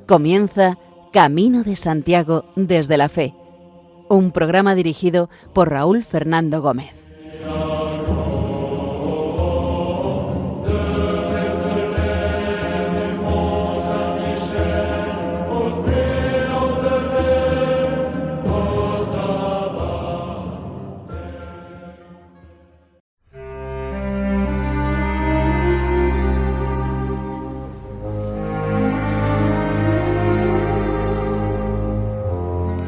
Comienza Camino de Santiago desde la Fe, un programa dirigido por Raúl Fernando Gómez.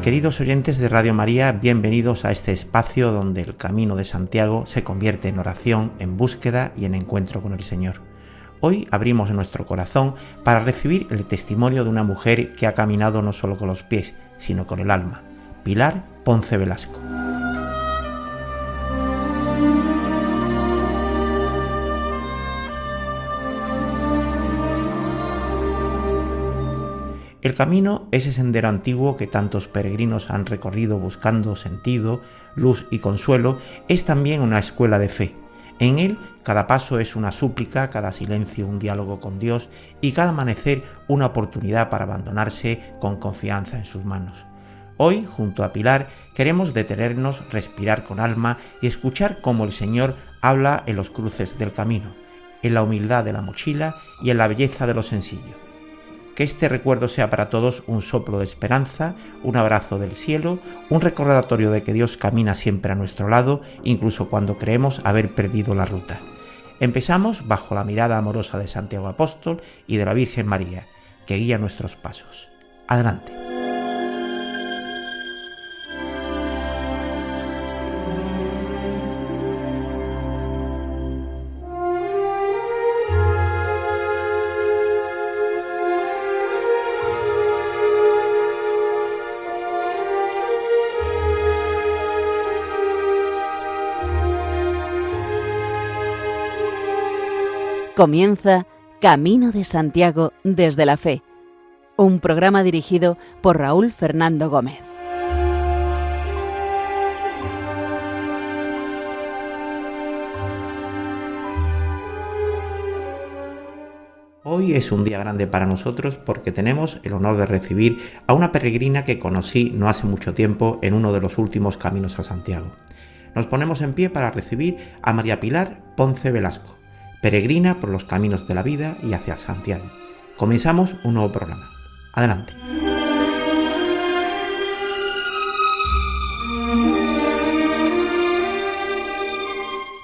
Queridos oyentes de Radio María, bienvenidos a este espacio donde el Camino de Santiago se convierte en oración, en búsqueda y en encuentro con el Señor. Hoy abrimos nuestro corazón para recibir el testimonio de una mujer que ha caminado no solo con los pies, sino con el alma, Pilar Ponce Velasco. El camino, ese sendero antiguo que tantos peregrinos han recorrido buscando sentido, luz y consuelo, es también una escuela de fe. En él, cada paso es una súplica, cada silencio un diálogo con Dios y cada amanecer una oportunidad para abandonarse con confianza en sus manos. Hoy, junto a Pilar, queremos detenernos, respirar con alma y escuchar cómo el Señor habla en los cruces del camino, en la humildad de la mochila y en la belleza de lo sencillo. Que este recuerdo sea para todos un soplo de esperanza, un abrazo del cielo, un recordatorio de que Dios camina siempre a nuestro lado, incluso cuando creemos haber perdido la ruta. Empezamos bajo la mirada amorosa de Santiago Apóstol y de la Virgen María, que guía nuestros pasos. Adelante. Comienza Camino de Santiago desde la Fe, un programa dirigido por Raúl Fernando Gómez. Hoy es un día grande para nosotros porque tenemos el honor de recibir a una peregrina que conocí no hace mucho tiempo en uno de los últimos caminos a Santiago. Nos ponemos en pie para recibir a María Pilar Ponce Velasco, peregrina por los caminos de la vida y hacia Santiago. Comenzamos un nuevo programa. Adelante.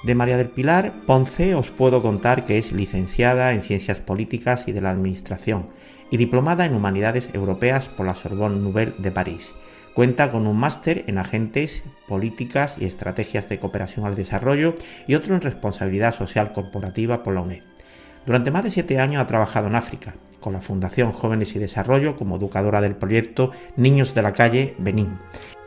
De María del Pilar Ponce os puedo contar que es licenciada en Ciencias Políticas y de la Administración y diplomada en Humanidades Europeas por la Sorbonne Nouvelle de París. Cuenta con un máster en Agentes, Políticas y Estrategias de Cooperación al Desarrollo y otro en Responsabilidad Social Corporativa por la UNED. Durante más de 7 años ha trabajado en África, con la Fundación Jóvenes y Desarrollo como educadora del proyecto Niños de la Calle, Benín,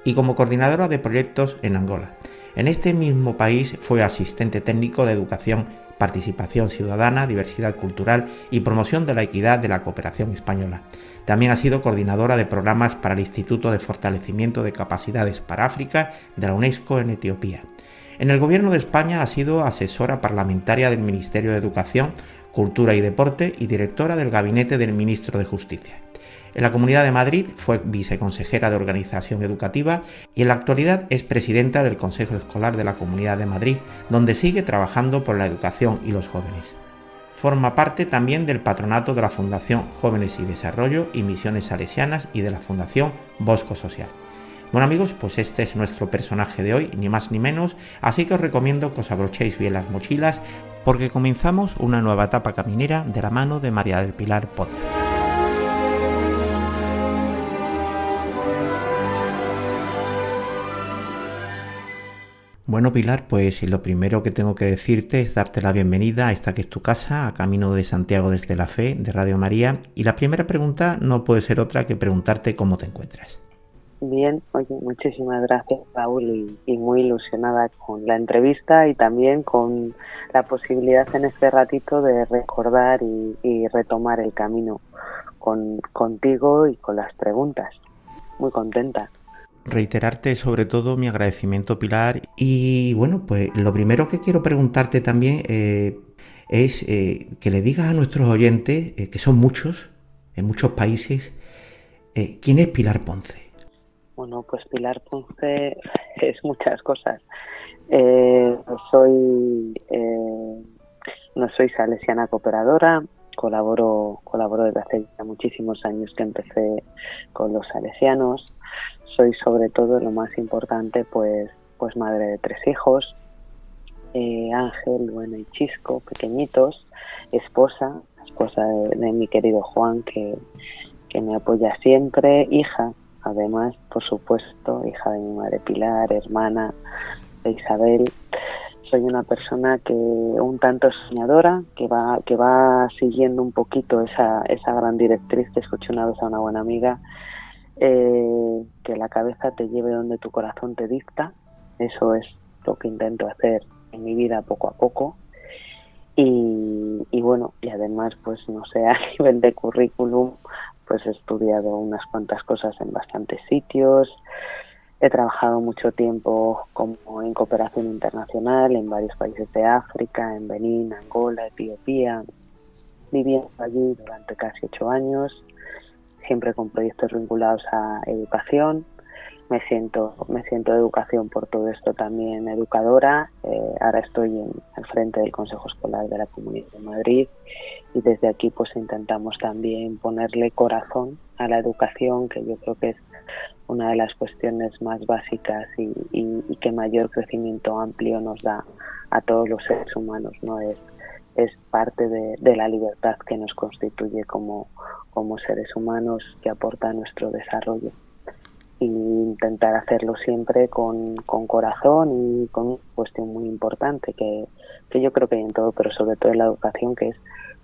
y como coordinadora de proyectos en Angola. En este mismo país fue asistente técnico de Educación, Participación Ciudadana, Diversidad Cultural y Promoción de la Equidad de la Cooperación Española. También ha sido coordinadora de programas para el Instituto de Fortalecimiento de Capacidades para África de la UNESCO en Etiopía. En el Gobierno de España ha sido asesora parlamentaria del Ministerio de Educación, Cultura y Deporte y directora del Gabinete del Ministro de Justicia. En la Comunidad de Madrid fue viceconsejera de Organización Educativa y en la actualidad es presidenta del Consejo Escolar de la Comunidad de Madrid, donde sigue trabajando por la educación y los jóvenes. Forma parte también del patronato de la Fundación Jóvenes y Desarrollo y Misiones Salesianas y de la Fundación Bosco Social. Bueno amigos, pues este es nuestro personaje de hoy, ni más ni menos, así que os recomiendo que os abrochéis bien las mochilas porque comenzamos una nueva etapa caminera de la mano de María del Pilar Ponce. Bueno Pilar, pues lo primero que tengo que decirte es darte la bienvenida a esta que es tu casa, a Camino de Santiago desde la Fe, de Radio María. Y la primera pregunta no puede ser otra que preguntarte cómo te encuentras. Bien, oye, muchísimas gracias Raúl y muy ilusionada con la entrevista y también con la posibilidad en este ratito de recordar y retomar el camino contigo y con las preguntas. Muy contenta. reiterarte sobre todo mi agradecimiento, Pilar. Y bueno, pues lo primero que quiero preguntarte también es que le digas a nuestros oyentes, que son muchos, en muchos países, ¿quién es Pilar Ponce? Bueno, pues Pilar Ponce es muchas cosas. Eh, soy no soy salesiana cooperadora, colaboro desde hace ya muchísimos años que empecé con los salesianos. Soy sobre todo, lo más importante, pues madre de 3 hijos, Ángel, Luena y Chisco, pequeñitos, esposa de mi querido Juan, que me apoya siempre, hija, además, por supuesto, hija de mi madre Pilar, hermana de Isabel. Soy una persona que un tanto soñadora, que va siguiendo un poquito esa gran directriz que escuché una vez a una buena amiga, que la cabeza te lleve donde tu corazón te dicta. Eso es lo que intento hacer en mi vida poco a poco. Y bueno, y además, pues no sé, a nivel de currículum, pues he estudiado unas cuantas cosas en bastantes sitios. He trabajado mucho tiempo como en cooperación internacional en varios países de África, en Benín, Angola, Etiopía, viviendo allí durante casi 8 años, siempre con proyectos vinculados a educación. Me siento educación por todo esto también educadora. Ahora estoy al frente del Consejo Escolar de la Comunidad de Madrid y desde aquí pues intentamos también ponerle corazón a la educación, que yo creo que es una de las cuestiones más básicas y que mayor crecimiento amplio nos da a todos los seres humanos, ¿no? Es parte de la libertad que nos constituye como seres humanos, que aporta a nuestro desarrollo. Y intentar hacerlo siempre con corazón y con una cuestión muy importante que yo creo que hay en todo, pero sobre todo en la educación, que es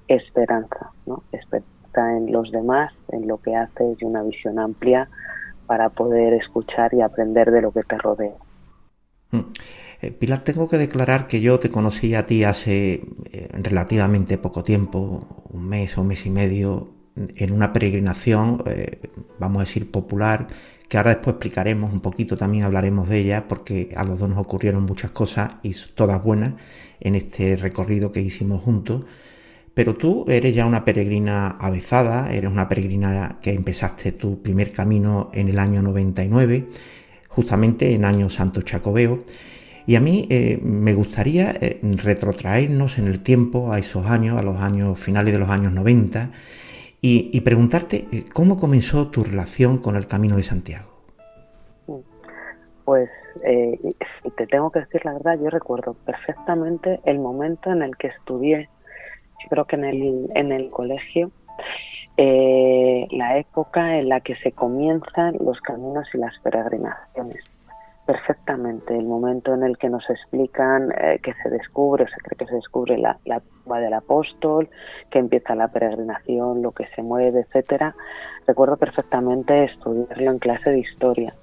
esperanza, ¿no? Esperanza en los demás, en lo que haces, y una visión amplia para poder escuchar y aprender de lo que te rodea. Pilar, tengo que declarar que yo te conocí a ti hace relativamente poco tiempo, un mes o mes y medio, en una peregrinación, vamos a decir, popular, que ahora después explicaremos un poquito, también hablaremos de ella, porque a los dos nos ocurrieron muchas cosas y todas buenas en este recorrido que hicimos juntos. Pero tú eres ya una peregrina avezada, eres una peregrina que empezaste tu primer camino en el año 99, justamente en año Santo Chacobeo. Y a mí me gustaría retrotraernos en el tiempo a esos años, a los años finales de los años 90, y preguntarte cómo comenzó tu relación con el Camino de Santiago. Pues si te tengo que decir la verdad, yo recuerdo perfectamente el momento en el que estudié, yo creo que en el colegio, la época en la que se comienzan los caminos y las peregrinaciones. Perfectamente, el momento en el que nos explican que se descubre, o se cree que se descubre la tumba del apóstol, que empieza la peregrinación, lo que se mueve, etcétera. Recuerdo perfectamente estudiarlo en clase de historia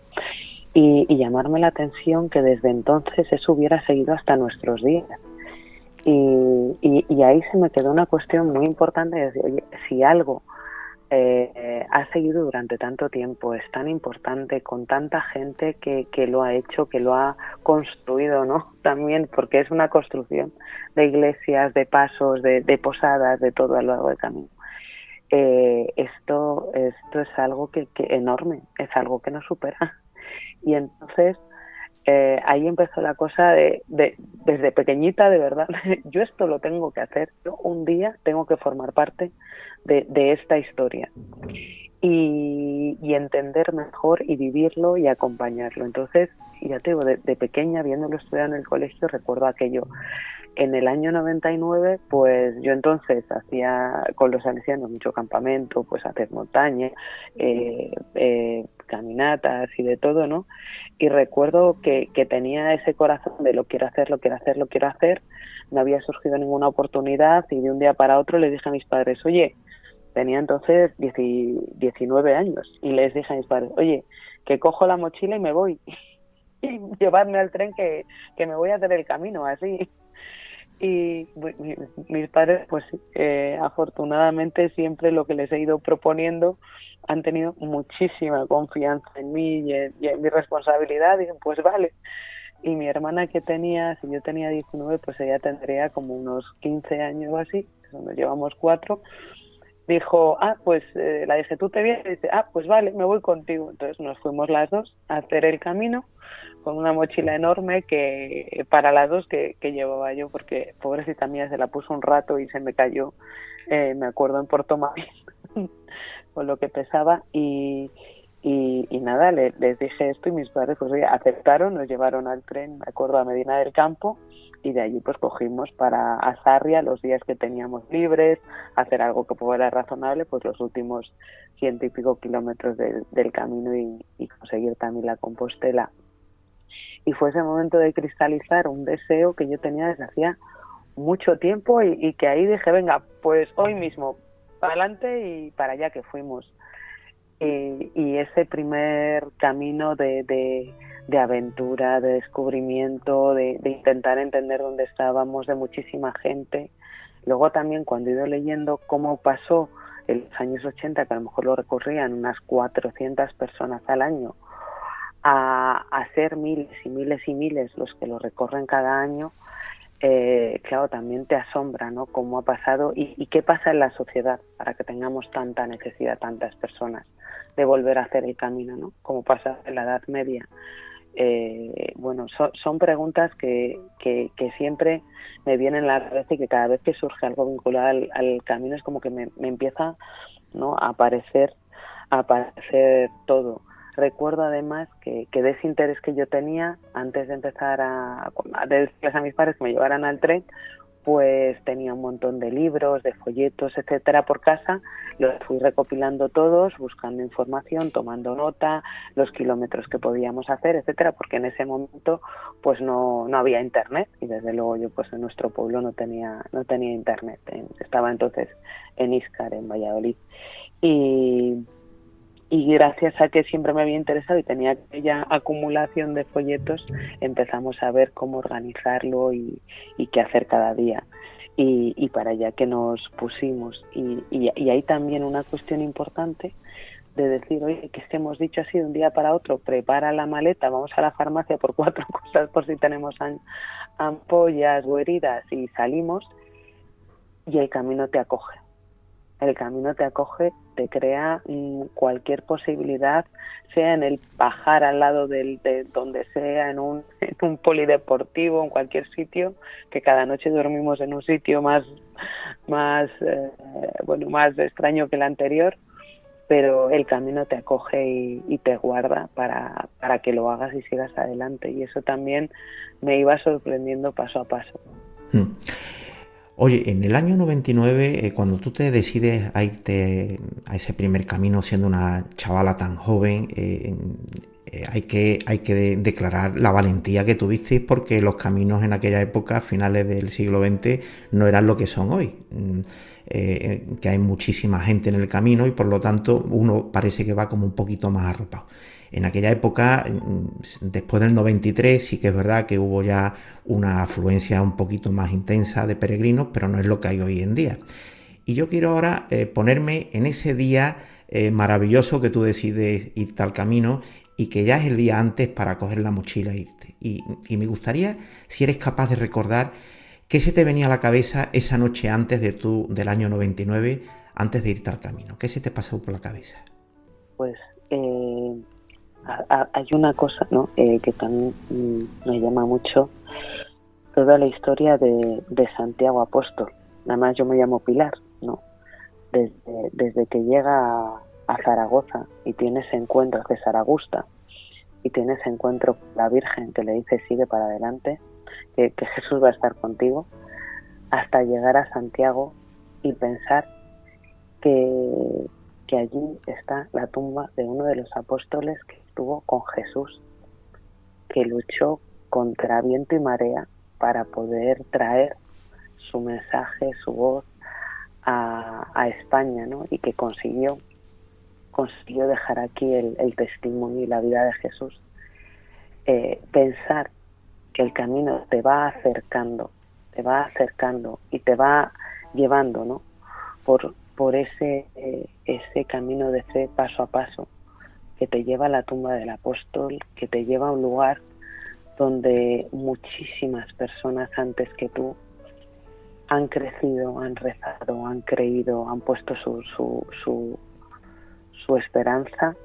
y llamarme la atención que desde entonces eso hubiera seguido hasta nuestros días. Y ahí se me quedó una cuestión muy importante de decir, oye, si algo ha seguido durante tanto tiempo, es tan importante, con tanta gente que lo ha hecho, que lo ha construido, ¿no? También, porque es una construcción de iglesias, de pasos, de posadas, de todo a lo largo del camino. Esto es algo que enorme, es algo que nos supera. Y entonces ahí empezó la cosa desde pequeñita, de verdad, yo esto lo tengo que hacer, yo un día tengo que formar parte de esta historia y entender mejor y vivirlo y acompañarlo. Entonces, ya te digo, de pequeña, viéndolo estudiar en el colegio, recuerdo aquello. En el año 99, pues yo entonces hacía con los salesianos mucho campamento, pues hacer montaña, caminatas y de todo, ¿no? Y recuerdo que tenía ese corazón de lo quiero hacer, no había surgido ninguna oportunidad y de un día para otro le dije a mis padres, oye, tenía entonces 19 años y les dije a mis padres, oye, que cojo la mochila y me voy y llevarme al tren que me voy a hacer el camino, así. Y mis padres, pues afortunadamente siempre lo que les he ido proponiendo han tenido muchísima confianza en mí y en mi responsabilidad. Dicen, pues vale. Y mi hermana que tenía, si yo tenía 19, pues ella tendría como unos 15 años o así, nos llevamos 4. Dijo, pues la dije, ¿tú te vienes? Y dice, pues vale, me voy contigo. Entonces nos fuimos las dos a hacer el camino con una mochila enorme que para las dos que llevaba yo, porque pobrecita mía se la puso un rato y se me cayó, me acuerdo, en Portomarín con lo que pesaba y nada, les dije esto y mis padres pues aceptaron, nos llevaron al tren, me acuerdo, a Medina del Campo, y de allí pues cogimos para a Sarria los días que teníamos libres, hacer algo que fuera razonable, pues los últimos 100 y pico kilómetros del camino y conseguir también la Compostela. Y fue ese momento de cristalizar un deseo que yo tenía desde hacía mucho tiempo y que ahí dije, venga, pues hoy mismo, para adelante y para allá que fuimos. Y ese primer camino de aventura, de descubrimiento, de intentar entender dónde estábamos, de muchísima gente. Luego también cuando he ido leyendo cómo pasó en los años 80, que a lo mejor lo recorrían unas 400 personas al año, a ser miles y miles y miles los que lo recorren cada año, claro, también te asombra, ¿no? Cómo ha pasado y qué pasa en la sociedad para que tengamos tanta necesidad, tantas personas, de volver a hacer el camino, ¿no? Como pasa en la Edad Media. Bueno, son preguntas que siempre me vienen a la cabeza y que cada vez que surge algo vinculado al camino es como que me empieza, ¿no?, a aparecer todo. Recuerdo además que de ese interés que yo tenía antes de empezar a decirles a mis padres que me llevaran al tren, pues tenía un montón de libros, de folletos, etcétera, por casa. Los fui recopilando todos, buscando información, tomando nota, los kilómetros que podíamos hacer, etcétera, porque en ese momento pues no había internet y desde luego yo pues en nuestro pueblo no tenía internet. Estaba entonces en Íscar, en Valladolid. Y gracias a que siempre me había interesado y tenía aquella acumulación de folletos, empezamos a ver cómo organizarlo y qué hacer cada día. Y para allá que nos pusimos. Y hay también una cuestión importante de decir, oye, que es que hemos dicho así de un día para otro, prepara la maleta, vamos a la farmacia por 4 cosas por si tenemos ampollas o heridas y salimos, y el camino te acoge. El camino te acoge, te crea cualquier posibilidad, sea en el bajar al lado de donde sea, en un polideportivo, en cualquier sitio, que cada noche dormimos en un sitio más extraño que el anterior, pero el camino te acoge y te guarda para que lo hagas y sigas adelante. Y eso también me iba sorprendiendo paso a paso. Oye, en el año 99, cuando tú te decides a irte a ese primer camino siendo una chavala tan joven, hay que declarar la valentía que tuvisteis, porque los caminos en aquella época, a finales del siglo XX, no eran lo que son hoy. Que hay muchísima gente en el camino y por lo tanto uno parece que va como un poquito más arropado. En aquella época, después del 93, sí que es verdad que hubo ya una afluencia un poquito más intensa de peregrinos, pero no es lo que hay hoy en día. Y yo quiero ahora ponerme en ese día maravilloso que tú decides irte al camino y que ya es el día antes para coger la mochila e irte. Y me gustaría, si eres capaz de recordar, ¿qué se te venía a la cabeza esa noche antes del año 99, antes de irte al camino? ¿Qué se te pasó por la cabeza? Pues hay una cosa, ¿no?, que también me llama mucho, toda la historia de Santiago Apóstol. Nada más yo me llamo Pilar, ¿no? Desde que llega a Zaragoza y tiene ese encuentro de Zaragoza y tiene ese encuentro con la Virgen que le dice sigue para adelante, que Jesús va a estar contigo, hasta llegar a Santiago y pensar que allí está la tumba de uno de los apóstoles que estuvo con Jesús, que luchó contra viento y marea para poder traer su mensaje, su voz a España, ¿no? Y que consiguió dejar aquí el testimonio y la vida de Jesús. Pensar que el camino te va acercando va acercando y te va llevando, ¿no? por ese camino de fe paso a paso, que te lleva a la tumba del apóstol, que te lleva a un lugar donde muchísimas personas antes que tú han crecido, han rezado, han creído, han puesto su esperanza.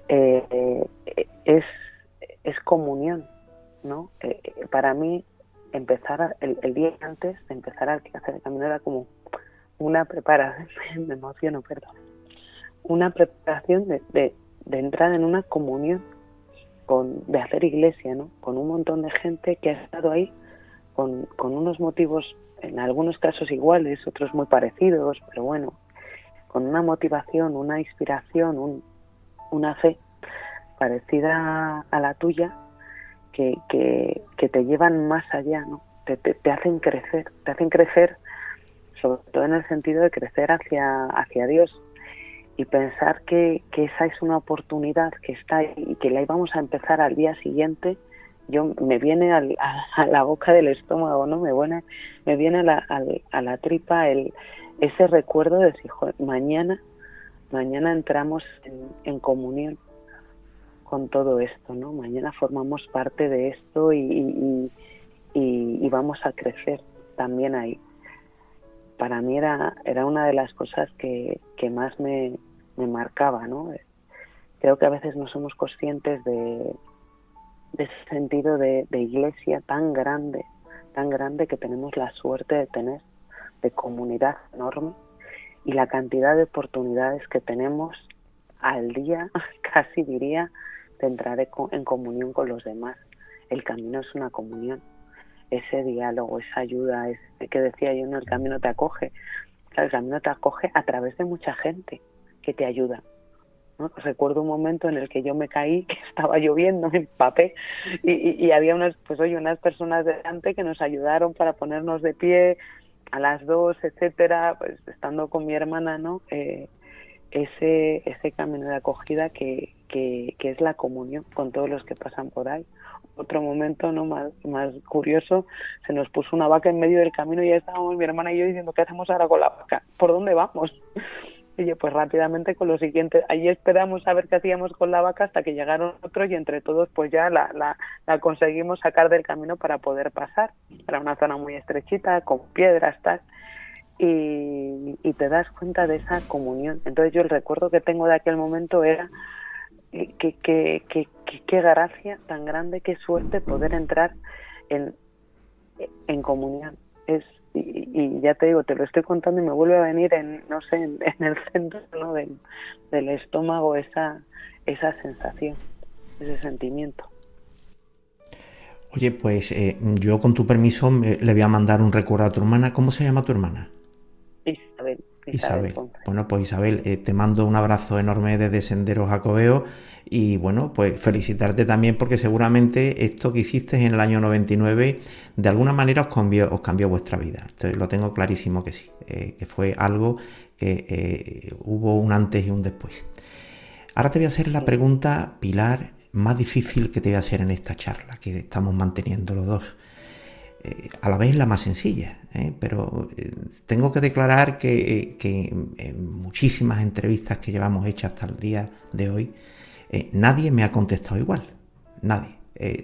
Es comunión, ¿no? Para mí, empezar el día antes de empezar a hacer el camino era como una preparación, me emociono, perdón, una preparación de entrar en una comunión, de hacer iglesia, ¿no? Con un montón de gente que ha estado ahí con unos motivos, en algunos casos iguales, otros muy parecidos, pero bueno, con una motivación, una inspiración, una fe parecida a la tuya, que te llevan más allá, ¿no? Te hacen crecer, sobre todo en el sentido de crecer hacia Dios, y pensar que esa es una oportunidad que está ahí y que la íbamos a empezar al día siguiente. Me viene a la boca del estómago, ¿no? Me viene a la tripa ese recuerdo de decir, mañana entramos en comunión con todo esto, ¿no? Mañana formamos parte de esto y vamos a crecer también ahí. Para mí era una de las cosas que más me marcaba, ¿no? Creo que a veces no somos conscientes de ese sentido de iglesia tan grande que tenemos la suerte de tener, de comunidad enorme, y la cantidad de oportunidades que tenemos al día, casi diría, de entrar en comunión con los demás. El camino es una comunión, ese diálogo, esa ayuda, ese que decía yo, no, el camino te acoge. Claro, el camino te acoge a través de mucha gente que te ayuda, ¿no? Recuerdo un momento en el que yo me caí, que estaba lloviendo, me empapé, y había unas personas delante que nos ayudaron para ponernos de pie a las 2, etcétera, pues estando con mi hermana, ¿no? Ese camino de acogida que es la comunión con todos los que pasan por ahí. Otro momento, ¿no?, más curioso, se nos puso una vaca en medio del camino y ya estábamos mi hermana y yo diciendo, ¿qué hacemos ahora con la vaca? ¿Por dónde vamos? Y yo, pues rápidamente con lo siguiente, ahí esperamos a ver qué hacíamos con la vaca hasta que llegaron otros y entre todos pues ya la conseguimos sacar del camino para poder pasar. Era una zona muy estrechita, con piedras, tal, y te das cuenta de esa comunión. Entonces yo el recuerdo que tengo de aquel momento era qué gracia tan grande, qué suerte poder entrar en comunión. Y ya te digo, te lo estoy contando y me vuelve a venir en el centro, ¿no?, del estómago esa sensación, ese sentimiento. Oye, pues yo con tu permiso le voy a mandar un recuerdo a tu hermana. ¿Cómo se llama tu hermana? Isabel. Bueno, pues Isabel, te mando un abrazo enorme desde Sendero Jacobeo y bueno, pues felicitarte también porque seguramente esto que hiciste en el año 99 de alguna manera os cambió vuestra vida. Entonces, lo tengo clarísimo que sí, que fue algo que hubo un antes y un después. Ahora te voy a hacer la pregunta, Pilar, más difícil que te voy a hacer en esta charla que estamos manteniendo los dos. A la vez la más sencilla, pero tengo que declarar que en muchísimas entrevistas que llevamos hechas hasta el día de hoy, nadie me ha contestado igual, nadie.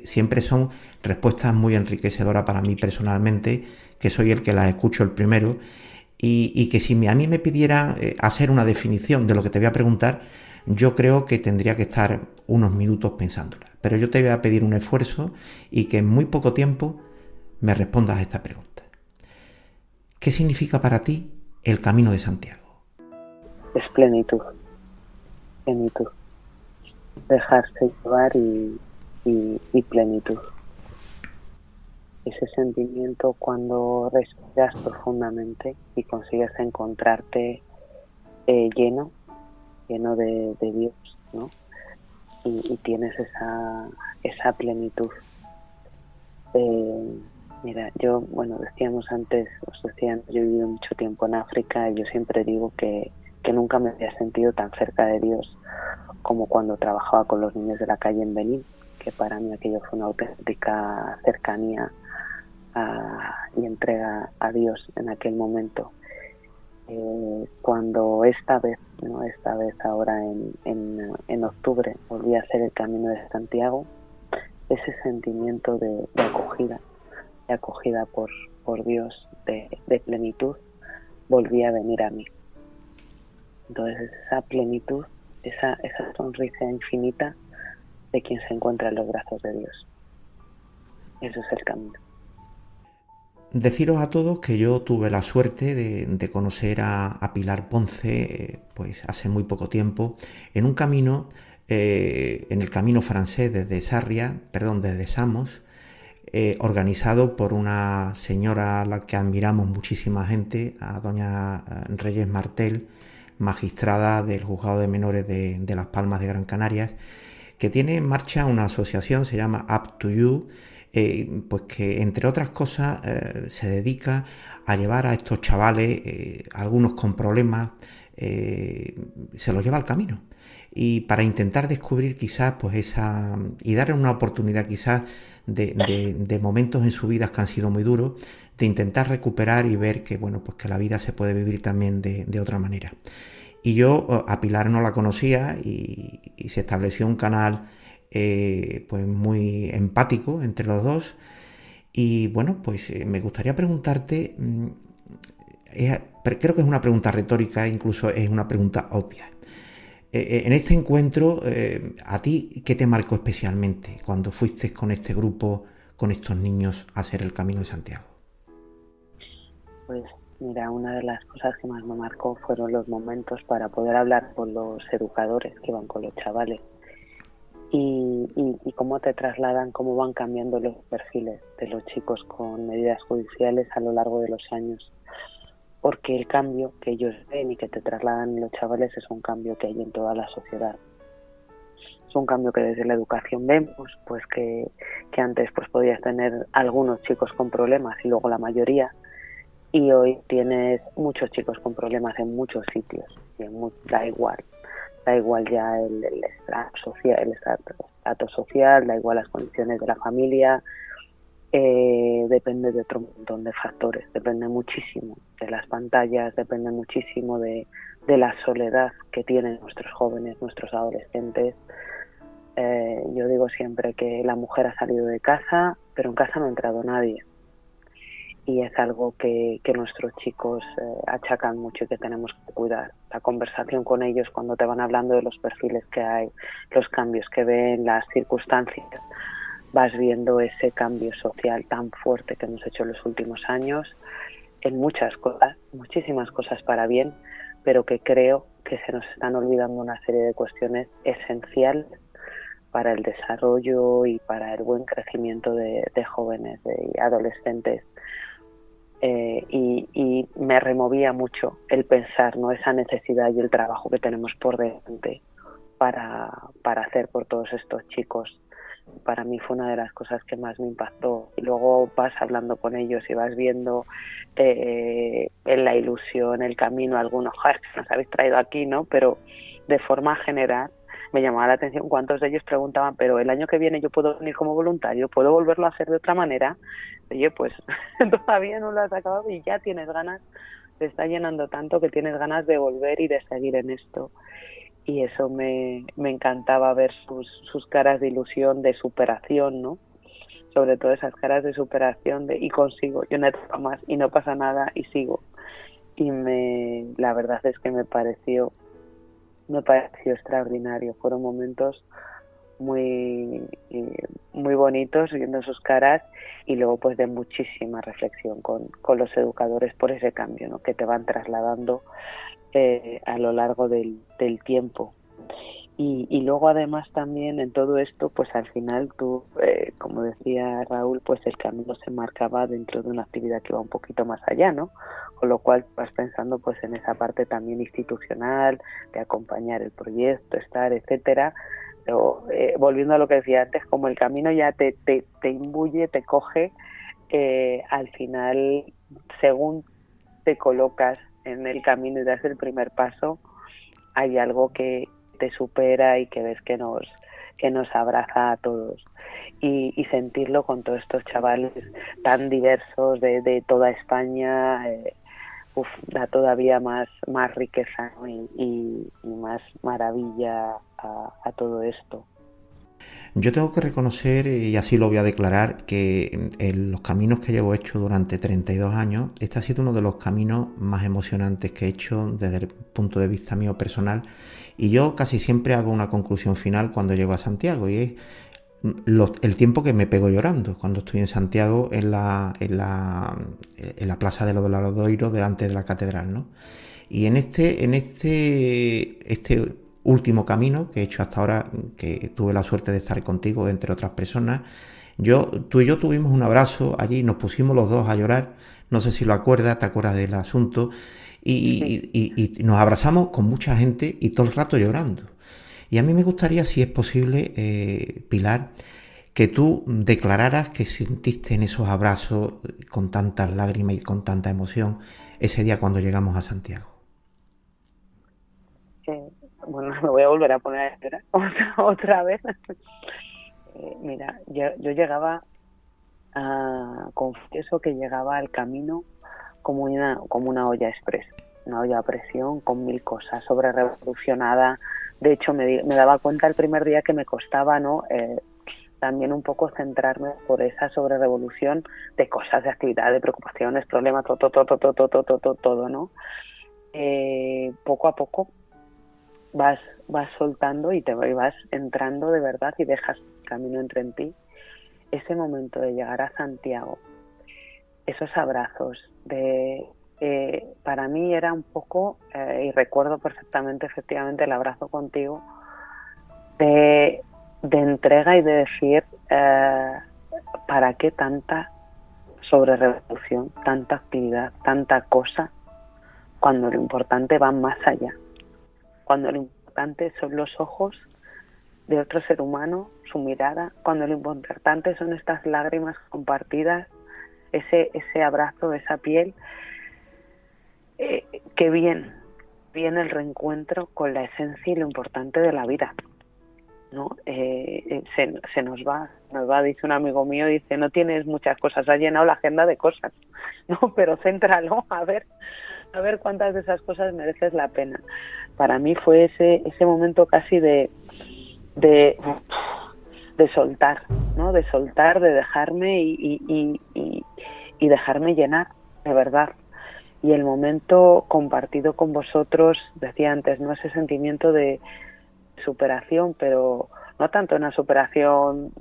Siempre son respuestas muy enriquecedoras para mí personalmente, que soy el que las escucho el primero, y que si a mí me pidiera hacer una definición de lo que te voy a preguntar, yo creo que tendría que estar unos minutos pensándola. Pero yo te voy a pedir un esfuerzo y que en muy poco tiempo me respondas a esta pregunta. ¿Qué significa para ti el Camino de Santiago? Es plenitud. Dejarse llevar y plenitud. Ese sentimiento cuando respiras profundamente y consigues encontrarte lleno de Dios, ¿no? Y tienes esa plenitud. Mira, yo, decíamos antes, yo he vivido mucho tiempo en África y yo siempre digo que nunca me había sentido tan cerca de Dios como cuando trabajaba con los niños de la calle en Benín, que para mí aquello fue una auténtica cercanía y entrega a Dios en aquel momento. Cuando esta vez ahora en octubre volví a hacer el Camino de Santiago, ese sentimiento de acogida por Dios, de plenitud, volvía a venir a mí. Entonces esa plenitud, esa sonrisa infinita de quien se encuentra en los brazos de Dios. Eso es el camino. Deciros a todos que yo tuve la suerte de conocer a Pilar Ponce pues hace muy poco tiempo en un camino, en el camino francés desde Samos, organizado por una señora a la que admiramos muchísima gente, a doña Reyes Martel, magistrada del Juzgado de Menores de Las Palmas de Gran Canaria, que tiene en marcha una asociación, se llama Up to You, pues que entre otras cosas se dedica a llevar a estos chavales, algunos con problemas, se los lleva al camino, y para intentar descubrir quizás pues y darle una oportunidad quizás de momentos en su vida que han sido muy duros, de intentar recuperar y ver que bueno, pues que la vida se puede vivir también de otra manera. Y yo a Pilar no la conocía, y se estableció un canal pues muy empático entre los dos. Y bueno, pues me gustaría preguntarte, creo que es una pregunta retórica, incluso es una pregunta obvia. En este encuentro, ¿a ti qué te marcó especialmente cuando fuiste con este grupo, con estos niños, a hacer el Camino de Santiago? Pues mira, una de las cosas que más me marcó fueron los momentos para poder hablar con los educadores que van con los chavales y cómo te trasladan, cómo van cambiando los perfiles de los chicos con medidas judiciales a lo largo de los años. Porque el cambio que ellos ven y que te trasladan los chavales es un cambio que hay en toda la sociedad. Es un cambio que desde la educación vemos, pues que antes pues podías tener algunos chicos con problemas y luego la mayoría, y hoy tienes muchos chicos con problemas en muchos sitios, y da igual ya el estrato social, da igual las condiciones de la familia. Depende de otro montón de factores, depende muchísimo de las pantallas, depende muchísimo de la soledad que tienen nuestros jóvenes, nuestros adolescentes. Yo digo siempre que la mujer ha salido de casa, pero en casa no ha entrado nadie, y es algo que nuestros chicos achacan mucho y que tenemos que cuidar. La conversación con ellos, cuando te van hablando de los perfiles que hay, los cambios que ven, las circunstancias, vas viendo ese cambio social tan fuerte que hemos hecho en los últimos años, en muchas cosas, muchísimas cosas para bien, pero que creo que se nos están olvidando una serie de cuestiones esenciales para el desarrollo y para el buen crecimiento de jóvenes, de adolescentes. Y me removía mucho el pensar, ¿no?, esa necesidad y el trabajo que tenemos por delante para hacer por todos estos chicos. Para mí fue una de las cosas que más me impactó. Y luego vas hablando con ellos y vas viendo en la ilusión, el camino, algunos que nos habéis traído aquí, ¿no? Pero de forma general me llamaba la atención cuántos de ellos preguntaban, pero el año que viene yo puedo venir como voluntario, ¿puedo volverlo a hacer de otra manera? Oye, pues todavía no lo has acabado y ya tienes ganas, te está llenando tanto que tienes ganas de volver y de seguir en esto. Y eso me encantaba ver sus caras de ilusión, de superación, ¿no? Sobre todo esas caras de superación y consigo, yo no tengo más y no pasa nada y sigo. Y la verdad es que me pareció extraordinario. Fueron momentos muy bonitos viendo sus caras, y luego pues de muchísima reflexión con los educadores por ese cambio, ¿no?, que te van trasladando a lo largo del tiempo. Y luego además también en todo esto, pues al final tú, como decía Raúl, pues el camino se marcaba dentro de una actividad que va un poquito más allá, ¿no? Con lo cual vas pensando pues en esa parte también institucional, de acompañar el proyecto, estar, etcétera. Pero, volviendo a lo que decía antes, como el camino ya te imbuye, te coge, al final, según te colocas en el camino y das el primer paso, hay algo que te supera y que ves que nos que nos abraza a todos. Y sentirlo con todos estos chavales tan diversos de toda España, da todavía más riqueza, ¿no? y más maravilla a todo esto. Yo tengo que reconocer, y así lo voy a declarar, que en los caminos que llevo hecho durante 32 años, este ha sido uno de los caminos más emocionantes que he hecho desde el punto de vista mío personal, y yo casi siempre hago una conclusión final cuando llego a Santiago, y es el tiempo que me pego llorando cuando estoy en Santiago en la plaza de los Obradoiros delante de la catedral, ¿no? Y en este último camino que he hecho hasta ahora, que tuve la suerte de estar contigo entre otras personas, tú y yo tuvimos un abrazo allí, nos pusimos los dos a llorar, no sé si lo acuerdas, te acuerdas del asunto, y nos abrazamos con mucha gente y todo el rato llorando. Y a mí me gustaría, si es posible, Pilar, que tú declararas que sentiste en esos abrazos con tantas lágrimas y con tanta emoción ese día cuando llegamos a Santiago. Bueno, me voy a volver a poner a llorar otra vez. Mira, yo llegaba, confieso que llegaba al camino como una olla express, una olla a presión con 1000 cosas, sobre revolucionada. De hecho, me daba cuenta el primer día que me costaba, ¿no? También un poco centrarme por esa sobre revolución de cosas, de actividad, de preocupaciones, problemas, todo, ¿no? Poco a poco vas soltando y te vas entrando de verdad y dejas el camino entre en ti. Ese momento de llegar a Santiago, esos abrazos para mí era un poco, y recuerdo perfectamente efectivamente el abrazo contigo, de entrega y de decir, ¿para qué tanta sobrerevolución, tanta actividad, tanta cosa, cuando lo importante va más allá? Cuando lo importante son los ojos de otro ser humano, su mirada, cuando lo importante son estas lágrimas compartidas, ese abrazo, esa piel, que viene el reencuentro con la esencia y lo importante de la vida, ¿no? Se nos va, dice un amigo mío, dice, no tienes muchas cosas, has llenado la agenda de cosas, no, pero céntralo, a ver cuántas de esas cosas mereces la pena. Para mí fue ese momento casi de soltar, ¿no? De soltar, de dejarme y dejarme llenar, de verdad. Y el momento compartido con vosotros, decía antes, ¿no? Ese sentimiento de superación, pero no tanto una superación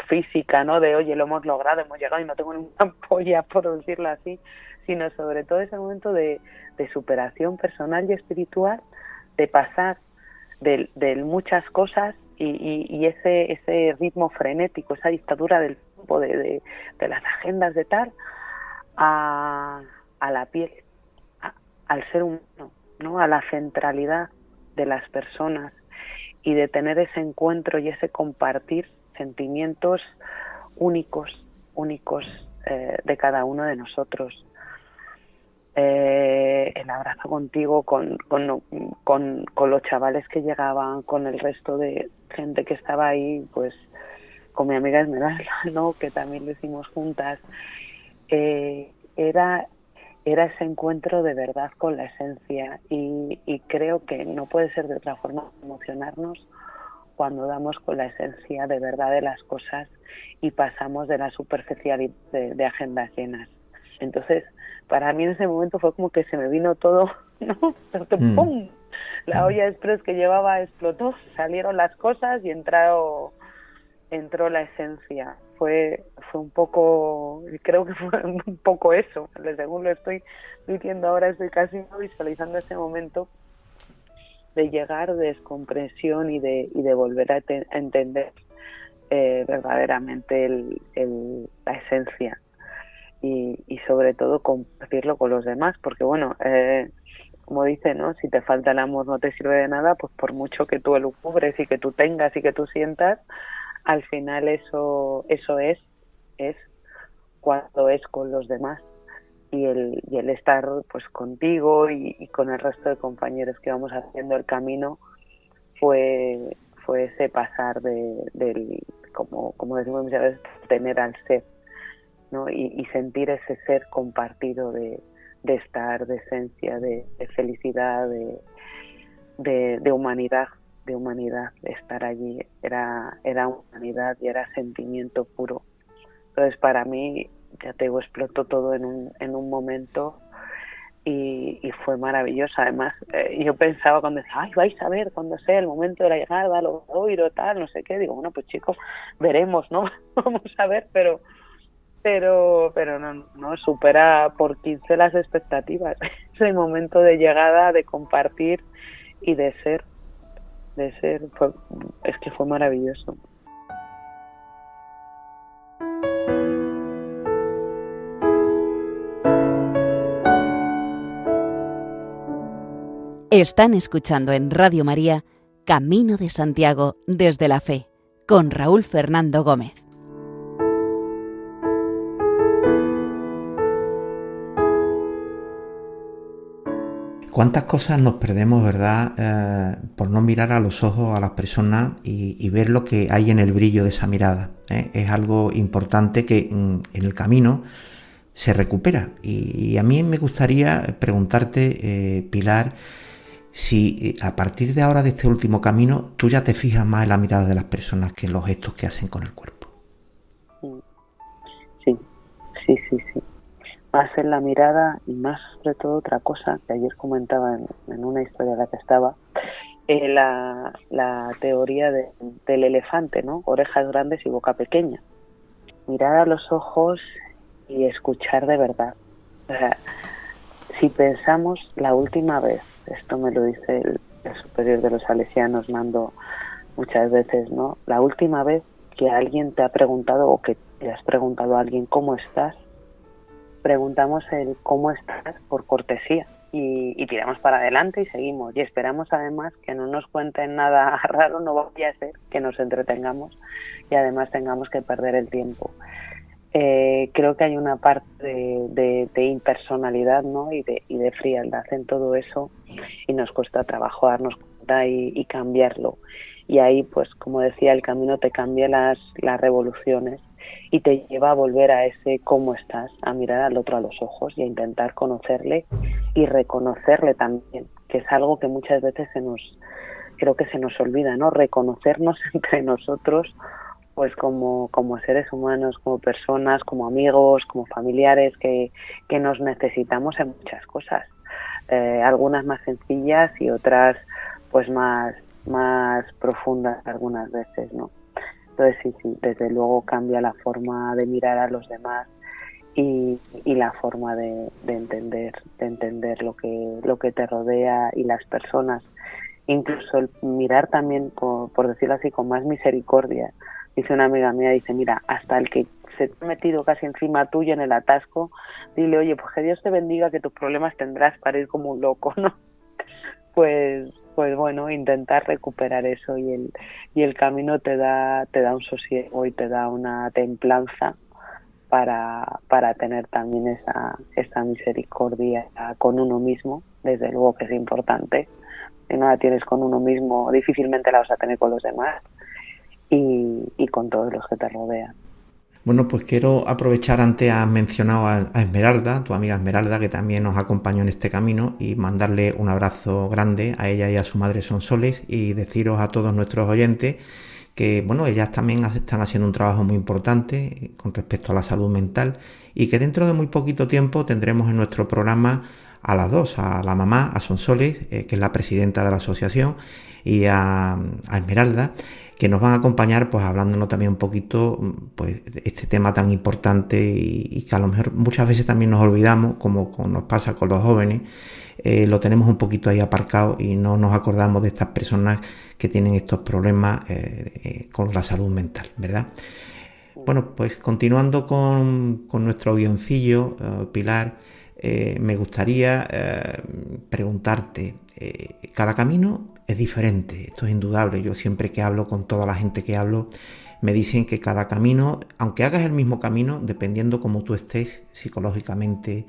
física, ¿no? De, oye, lo hemos logrado, hemos llegado y no tengo ninguna polla, por decirlo así, sino sobre todo ese momento de superación personal y espiritual, de pasar de muchas cosas y ese ritmo frenético, esa dictadura del tiempo, de las agendas de tal, a la piel, al ser humano, ¿no? A la centralidad de las personas y de tener ese encuentro y ese compartir sentimientos únicos de cada uno de nosotros. El abrazo contigo, con los chavales que llegaban, con el resto de gente que estaba ahí, pues con mi amiga Esmeralda, ¿no? Que también lo hicimos juntas. Era ese encuentro de verdad con la esencia y creo que no puede ser de otra forma emocionarnos cuando damos con la esencia de verdad de las cosas y pasamos de la superficialidad de agendas llenas. Entonces, para mí en ese momento fue como que se me vino todo, ¿no? ¡Pum! La olla express que llevaba explotó, salieron las cosas y entró la esencia. Fue un poco, creo que fue un poco eso. Según lo estoy diciendo ahora, estoy casi visualizando ese momento de llegar, de descompresión y de volver a entender verdaderamente la esencia. Y sobre todo compartirlo con los demás, porque bueno, como dice, ¿no? Si te falta el amor no te sirve de nada, pues por mucho que tú lo cubres y que tú tengas y que tú sientas, al final eso es cuando es con los demás y el estar pues contigo y con el resto de compañeros que vamos haciendo el camino fue fue ese pasar del, como decimos muchas veces, tener al ser, ¿no? Y sentir ese ser compartido de estar, de esencia, de felicidad, de humanidad, de estar allí. Era humanidad y era sentimiento puro. Entonces para mí, ya te digo, explotó todo en un momento y fue maravilloso. Además, yo pensaba cuando decía, ay, vais a ver cuando sea el momento de la llegada, lo oír o tal, no sé qué. Digo, bueno, pues chicos, veremos, ¿no? Vamos a ver, pero no supera por 15 las expectativas. Ese momento de llegada, de compartir y de ser, es que fue maravilloso. Están escuchando en Radio María Camino de Santiago desde la Fe, con Raúl Fernando Gómez. ¿Cuántas cosas nos perdemos, verdad, por no mirar a los ojos a las personas y ver lo que hay en el brillo de esa mirada? Es algo importante que en el camino se recupera. Y a mí me gustaría preguntarte, Pilar, si a partir de ahora, de este último camino, tú ya te fijas más en la mirada de las personas que en los gestos que hacen con el cuerpo. Sí. Más en la mirada y más sobre todo otra cosa que ayer comentaba en una historia en la que estaba, la teoría del elefante, ¿no? Orejas grandes y boca pequeña. Mirar a los ojos y escuchar de verdad. O sea, si pensamos la última vez, esto me lo dice el superior de los salesianos, Nando, muchas veces, ¿no? La última vez que alguien te ha preguntado o que le has preguntado a alguien ¿cómo estás? Preguntamos el cómo estás por cortesía y tiramos para adelante y seguimos. Y esperamos además que no nos cuenten nada raro, no vaya a ser que nos entretengamos y además tengamos que perder el tiempo. Creo que hay una parte de impersonalidad, ¿no? y de frialdad en todo eso y nos cuesta trabajo darnos cuenta y cambiarlo. Y ahí, pues como decía, el camino te cambia las revoluciones y te lleva a volver a ese cómo estás, a mirar al otro a los ojos y a intentar conocerle y reconocerle también, que es algo que muchas veces creo que se nos olvida, ¿no? Reconocernos entre nosotros, pues como seres humanos, como personas, como amigos, como familiares, que nos necesitamos en muchas cosas, algunas más sencillas y otras pues más profundas algunas veces, ¿no? Entonces sí, desde luego cambia la forma de mirar a los demás y la forma de entender lo que te rodea y las personas. Incluso el mirar también, por decirlo así, con más misericordia. Dice una amiga mía, dice, mira, hasta el que se te ha metido casi encima tuyo en el atasco, dile, oye, pues que Dios te bendiga, que tus problemas tendrás para ir como un loco, ¿no? Pues bueno, intentar recuperar eso y el camino te da un sosiego y te da una templanza para tener también esa misericordia con uno mismo, desde luego que es importante. Si no la tienes con uno mismo, difícilmente la vas a tener con los demás y con todos los que te rodean. Bueno, pues quiero aprovechar, antes has mencionado a Esmeralda, tu amiga Esmeralda, que también nos acompañó en este camino, y mandarle un abrazo grande a ella y a su madre Sonsoles, y deciros a todos nuestros oyentes que, bueno, ellas también están haciendo un trabajo muy importante con respecto a la salud mental y que dentro de muy poquito tiempo tendremos en nuestro programa a las dos, a la mamá, a Sonsoles, que es la presidenta de la asociación, y a Esmeralda, que nos van a acompañar pues hablándonos también un poquito pues de este tema tan importante y que a lo mejor muchas veces también nos olvidamos, como nos pasa con los jóvenes, lo tenemos un poquito ahí aparcado y no nos acordamos de estas personas que tienen estos problemas con la salud mental, ¿verdad? Bueno, pues continuando con nuestro guioncillo, Pilar, me gustaría preguntarte, cada camino es diferente, esto es indudable. Yo siempre que hablo con toda la gente que hablo, me dicen que cada camino, aunque hagas el mismo camino, dependiendo cómo tú estés psicológicamente,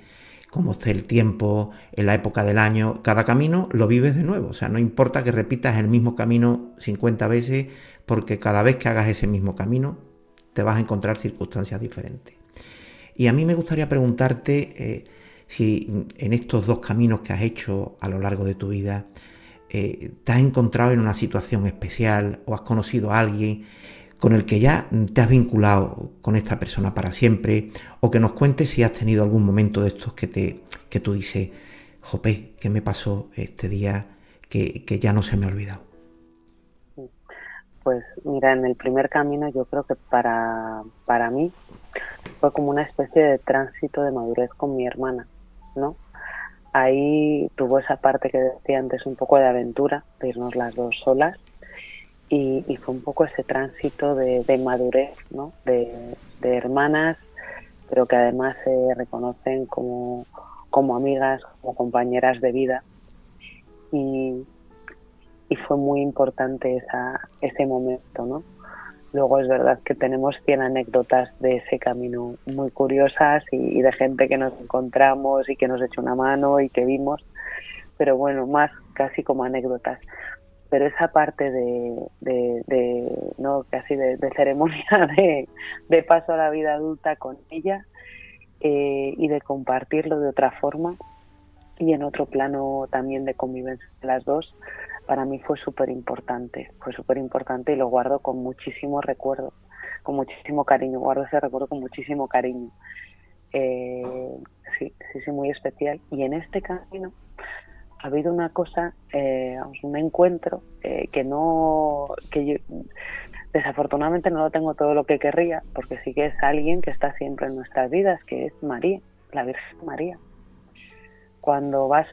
cómo esté el tiempo, en la época del año, cada camino lo vives de nuevo. O sea, no importa que repitas el mismo camino 50 veces, porque cada vez que hagas ese mismo camino te vas a encontrar circunstancias diferentes. Y a mí me gustaría preguntarte si en estos 2 caminos que has hecho a lo largo de tu vida, te has encontrado en una situación especial o has conocido a alguien con el que ya te has vinculado con esta persona para siempre, o que nos cuentes si has tenido algún momento de estos que tú dices, jope, ¿qué me pasó este día que ya no se me ha olvidado? Pues mira, en el primer camino yo creo que para mí fue como una especie de tránsito de madurez con mi hermana, ¿no? Ahí tuvo esa parte que decía antes, un poco de aventura, de irnos las dos solas, y fue un poco ese tránsito de madurez, ¿no? De hermanas, pero que además se reconocen como amigas, como compañeras de vida, y fue muy importante ese momento, ¿no? Luego es verdad que tenemos 100 anécdotas de ese camino muy curiosas y de gente que nos encontramos y que nos echó una mano y que vimos, pero bueno, más casi como anécdotas. Pero esa parte no casi de ceremonia de paso a la vida adulta con ella, y de compartirlo de otra forma y en otro plano también de convivencia de las dos, para mí fue súper importante y lo guardo con muchísimo recuerdo, con muchísimo cariño, guardo ese recuerdo con muchísimo cariño. Sí, muy especial. Y en este camino ha habido una cosa, un encuentro que yo desafortunadamente no lo tengo todo lo que querría, porque sí que es alguien que está siempre en nuestras vidas, que es María, la Virgen María. Cuando vas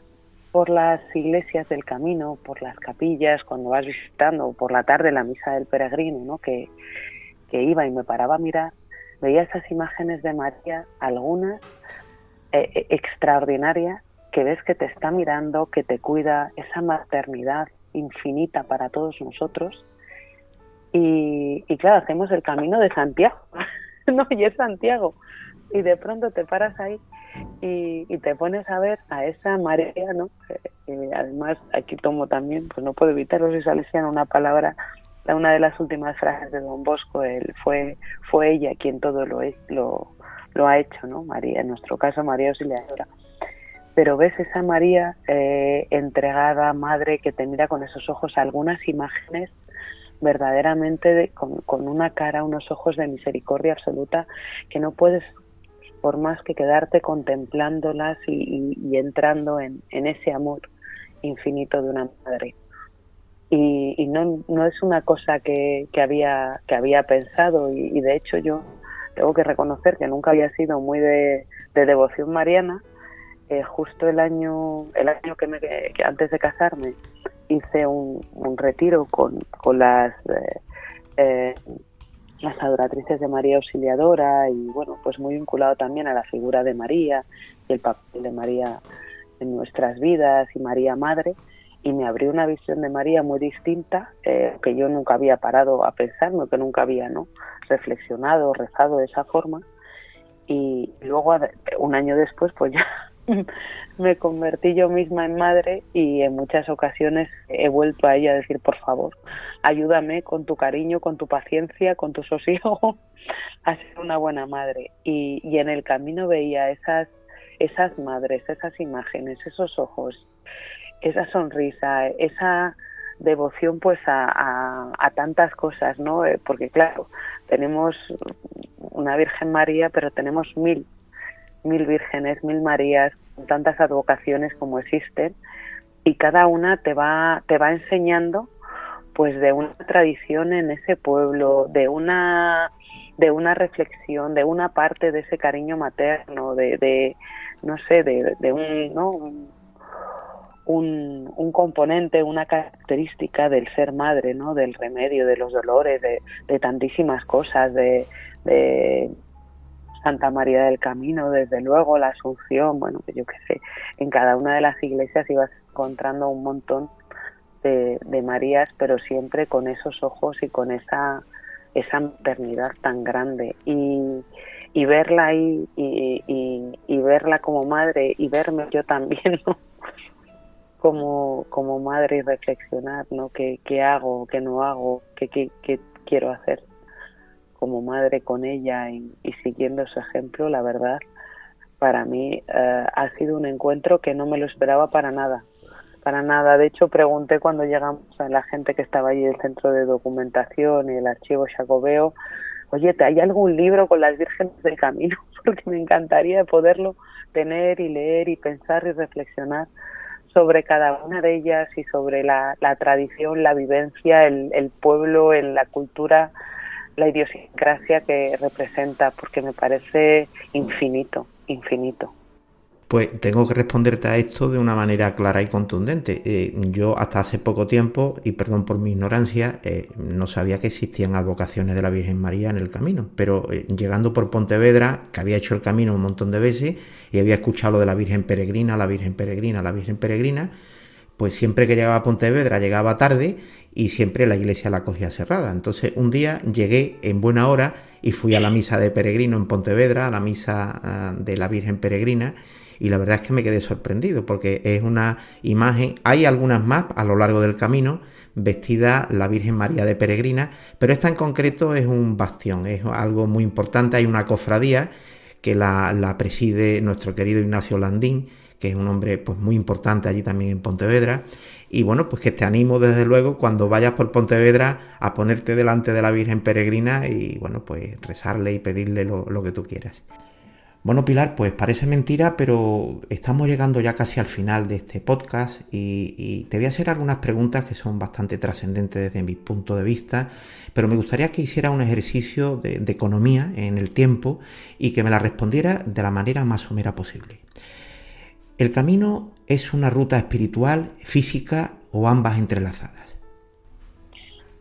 por las iglesias del camino, por las capillas, cuando vas visitando, por la tarde la misa del peregrino, ¿no? que iba y me paraba a mirar, veía esas imágenes de María, algunas extraordinarias, que ves que te está mirando, que te cuida, esa maternidad infinita para todos nosotros. Y claro, hacemos el camino de Santiago, ¿no? Y es Santiago. Y de pronto te paras ahí y te pones a ver a esa María, ¿no? Además, aquí tomo también, pues no puedo evitarlo, si salesiano, una palabra, una de las últimas frases de Don Bosco, fue ella quien todo lo ha hecho, ¿no? María, en nuestro caso, María Auxiliadora. Pero ves esa María entregada, madre, que te mira con esos ojos, algunas imágenes verdaderamente con una cara, unos ojos de misericordia absoluta, que no puedes, por más que quedarte contemplándolas y entrando en ese amor infinito de una madre. Y no es una cosa que había pensado, y de hecho yo tengo que reconocer que nunca había sido muy de devoción mariana. Justo el año que antes de casarme hice un retiro con las adoratrices de María Auxiliadora, y bueno, pues muy vinculado también a la figura de María y el papel de María en nuestras vidas, y María Madre, y me abrió una visión de María muy distinta, que yo nunca había parado a pensar, que nunca había reflexionado, rezado de esa forma. Y luego, un año después, pues ya me convertí yo misma en madre, y en muchas ocasiones he vuelto a ella a decir, por favor, ayúdame con tu cariño, con tu paciencia, con tu sosiego a ser una buena madre. Y en el camino veía esas madres, esas imágenes, esos ojos, esa sonrisa, esa devoción pues a tantas cosas, ¿no? Porque claro, tenemos una Virgen María, pero tenemos mil vírgenes, 1000 Marías, con tantas advocaciones como existen, y cada una te va enseñando pues de una tradición en ese pueblo, de una reflexión, de una parte de ese cariño materno, de un componente, una característica del ser madre, ¿no? Del remedio, de los dolores, de tantísimas cosas, de Santa María del Camino, desde luego, la Asunción, bueno, yo qué sé, en cada una de las iglesias ibas encontrando un montón de Marías, pero siempre con esos ojos y con esa maternidad tan grande, y verla ahí y verla como madre y verme yo también, ¿no? Como madre y reflexionar, ¿no? ¿Qué hago, qué no hago, qué quiero hacer como madre con ella y siguiendo su ejemplo? La verdad, para mí ha sido un encuentro que no me lo esperaba para nada. Para nada. De hecho, pregunté cuando llegamos a la gente que estaba allí del centro de documentación y el archivo Xacobeo, oye, ¿hay algún libro con las vírgenes del camino? Porque me encantaría poderlo tener y leer y pensar y reflexionar sobre cada una de ellas y sobre la tradición, la vivencia, el pueblo, la cultura, la idiosincrasia que representa, porque me parece infinito, infinito. Pues tengo que responderte a esto de una manera clara y contundente. Yo hasta hace poco tiempo, y perdón por mi ignorancia, no sabía que existían advocaciones de la Virgen María en el camino, pero llegando por Pontevedra, que había hecho el camino un montón de veces y había escuchado lo de la Virgen Peregrina, la Virgen Peregrina, la Virgen Peregrina, pues siempre que llegaba a Pontevedra llegaba tarde y siempre la iglesia la cogía cerrada. Entonces un día llegué en buena hora y fui a la misa de peregrino en Pontevedra, a la misa de la Virgen Peregrina, y la verdad es que me quedé sorprendido porque es una imagen, hay algunas más a lo largo del camino, vestida la Virgen María de Peregrina, pero esta en concreto es un bastión, es algo muy importante. Hay una cofradía que la preside nuestro querido Ignacio Landín, que es un hombre pues muy importante allí también en Pontevedra, y bueno, pues que te animo desde luego cuando vayas por Pontevedra a ponerte delante de la Virgen Peregrina y bueno, pues rezarle y pedirle lo que tú quieras. Bueno, Pilar, pues parece mentira, pero estamos llegando ya casi al final de este podcast y te voy a hacer algunas preguntas que son bastante trascendentes desde mi punto de vista, pero me gustaría que hiciera un ejercicio de economía en el tiempo y que me la respondiera de la manera más somera posible. ¿El camino es una ruta espiritual, física o ambas entrelazadas?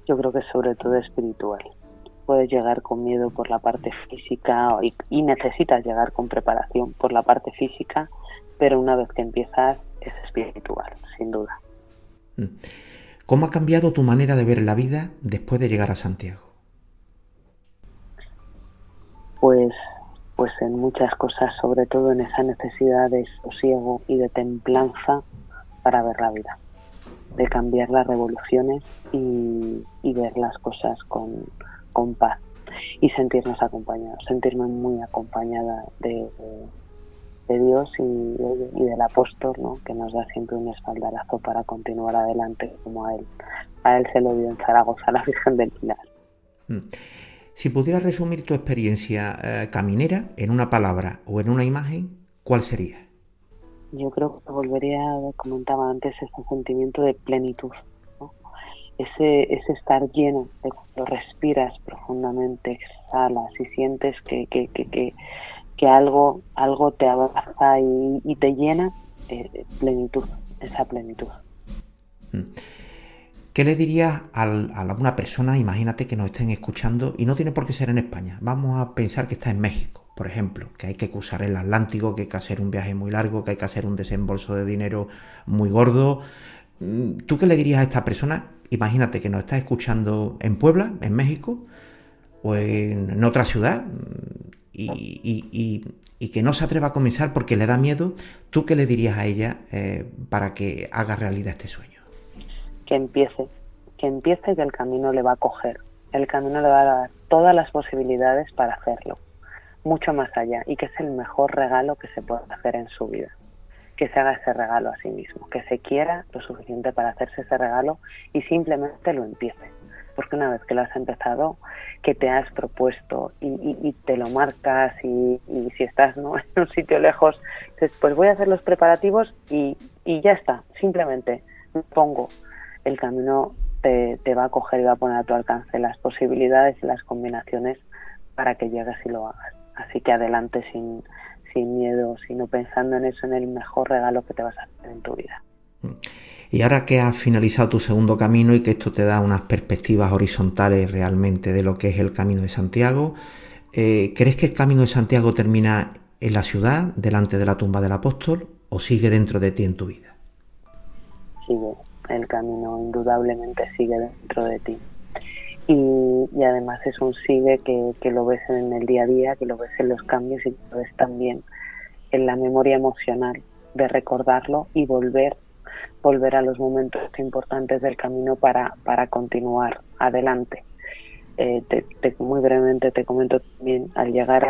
Yo creo que sobre todo espiritual. Puedes llegar con miedo por la parte física y necesitas llegar con preparación por la parte física, pero una vez que empiezas es espiritual, sin duda. ¿Cómo ha cambiado tu manera de ver la vida después de llegar a Santiago? Pues en muchas cosas, sobre todo en esa necesidad de sosiego y de templanza para ver la vida, de cambiar las revoluciones y ver las cosas con paz y sentirnos acompañados, sentirme muy acompañada de Dios y del apóstol, ¿no? Que nos da siempre un espaldarazo para continuar adelante, como a él se lo dio en Zaragoza la Virgen del Pilar. Si pudieras resumir tu experiencia caminera en una palabra o en una imagen, ¿cuál sería? Yo creo que volvería a lo que comentaba antes, ese sentimiento de plenitud, ¿no? Ese estar lleno, de cuando respiras profundamente, exhalas y sientes que algo te abraza y te llena, plenitud, esa plenitud. ¿Qué le dirías a una persona, imagínate que nos estén escuchando, y no tiene por qué ser en España, vamos a pensar que está en México, por ejemplo, que hay que cruzar el Atlántico, que hay que hacer un viaje muy largo, que hay que hacer un desembolso de dinero muy gordo? ¿Tú qué le dirías a esta persona? Imagínate que nos está escuchando en Puebla, en México, o en otra ciudad, y que no se atreva a comenzar porque le da miedo. ¿Tú qué le dirías a ella para que haga realidad este sueño? Que empiece, que el camino le va a coger, el camino le va a dar todas las posibilidades para hacerlo, mucho más allá, y que es el mejor regalo que se puede hacer en su vida, que se haga ese regalo a sí mismo, que se quiera lo suficiente para hacerse ese regalo y simplemente lo empiece, porque una vez que lo has empezado, que te has propuesto y te lo marcas y si estás, ¿no?, en un sitio lejos, dices, pues voy a hacer los preparativos y ya está, simplemente me pongo. El camino te va a coger y va a poner a tu alcance las posibilidades y las combinaciones para que llegues y lo hagas. Así que adelante sin miedo, sino pensando en eso, en el mejor regalo que te vas a hacer en tu vida. Y ahora que has finalizado tu segundo camino y que esto te da unas perspectivas horizontales realmente de lo que es el Camino de Santiago, ¿crees que el Camino de Santiago termina en la ciudad, delante de la tumba del apóstol, o sigue dentro de ti en tu vida? Sigue. El camino indudablemente sigue dentro de ti y además es un sigue que lo ves en el día a día, que lo ves en los cambios y que lo ves también en la memoria emocional, de recordarlo y volver a los momentos importantes del camino para continuar adelante. Muy brevemente te comento también, al llegar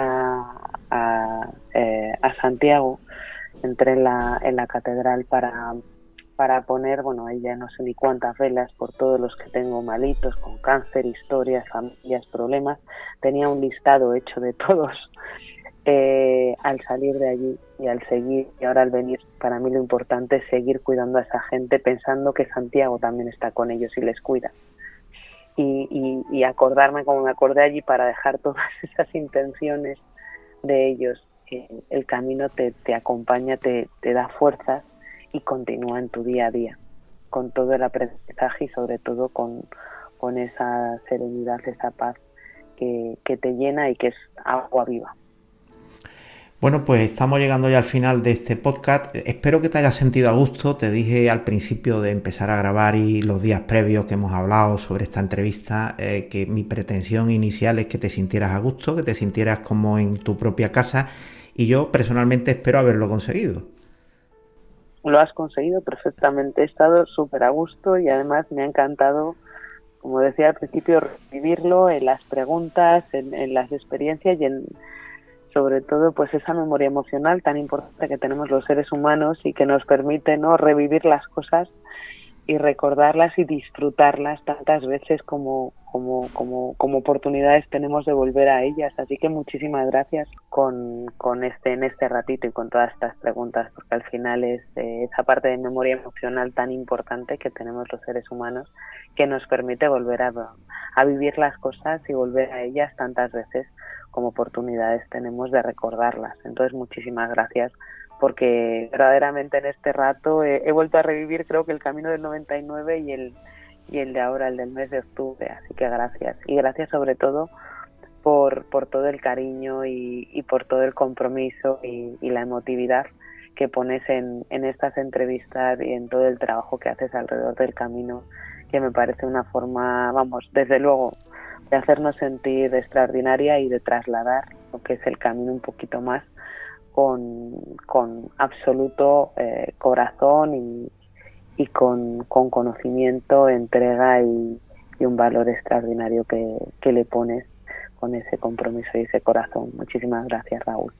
a Santiago, entré en la catedral para poner, bueno, ahí ya no sé ni cuántas velas por todos los que tengo malitos, con cáncer, historias, familias, problemas. Tenía un listado hecho de todos. Al salir de allí y al seguir, y ahora al venir, para mí lo importante es seguir cuidando a esa gente, pensando que Santiago también está con ellos y les cuida. Y acordarme como me acordé allí para dejar todas esas intenciones de ellos. El camino te acompaña, te da fuerzas y continúa en tu día a día, con todo el aprendizaje y sobre todo con esa serenidad, esa paz que te llena y que es agua viva. Bueno, pues estamos llegando ya al final de este podcast. Espero que te hayas sentido a gusto. Te dije al principio de empezar a grabar y los días previos que hemos hablado sobre esta entrevista, que mi pretensión inicial es que te sintieras a gusto, que te sintieras como en tu propia casa, y yo personalmente espero haberlo conseguido. Lo has conseguido perfectamente. He estado súper a gusto y además me ha encantado, como decía al principio, revivirlo en las preguntas, en las experiencias y sobre todo pues esa memoria emocional tan importante que tenemos los seres humanos y que nos permite, ¿no?, revivir las cosas y recordarlas y disfrutarlas tantas veces como oportunidades tenemos de volver a ellas. Así que muchísimas gracias en este ratito y con todas estas preguntas, porque al final es esa parte de memoria emocional tan importante que tenemos los seres humanos, que nos permite volver a vivir las cosas y volver a ellas tantas veces como oportunidades tenemos de recordarlas. Entonces muchísimas gracias, porque verdaderamente en este rato he vuelto a revivir, creo que el camino del 99 y el de ahora, el del mes de octubre. Así que gracias. Y gracias sobre todo por todo el cariño y por todo el compromiso y la emotividad que pones en estas entrevistas y en todo el trabajo que haces alrededor del camino, que me parece una forma, vamos, desde luego, de hacernos sentir extraordinaria y de trasladar lo que es el camino un poquito más con absoluto corazón y con conocimiento, entrega y un valor extraordinario que le pones con ese compromiso y ese corazón. Muchísimas gracias, Raúl.